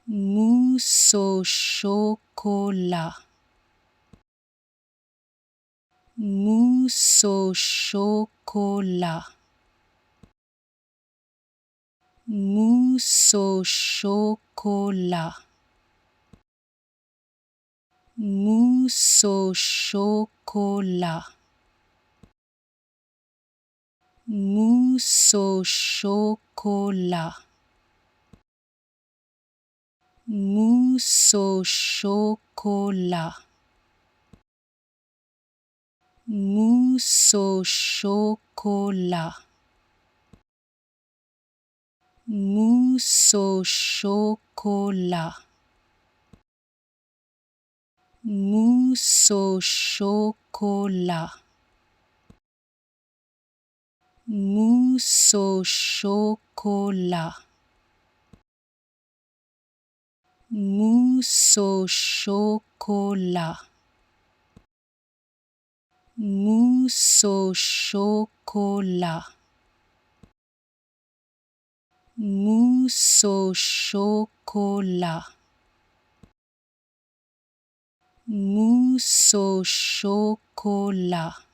mousse au chocolat, mousse au chocolat, mousse au chocolat, mousse au chocolat, mousse au chocolat, mousse au chocolat, mousse au chocolat, mousse au chocolat, mousse au chocolat, mousse au chocolat, mousse au chocolat, mousse au chocolat, mousse au chocolat, mousse au chocolat.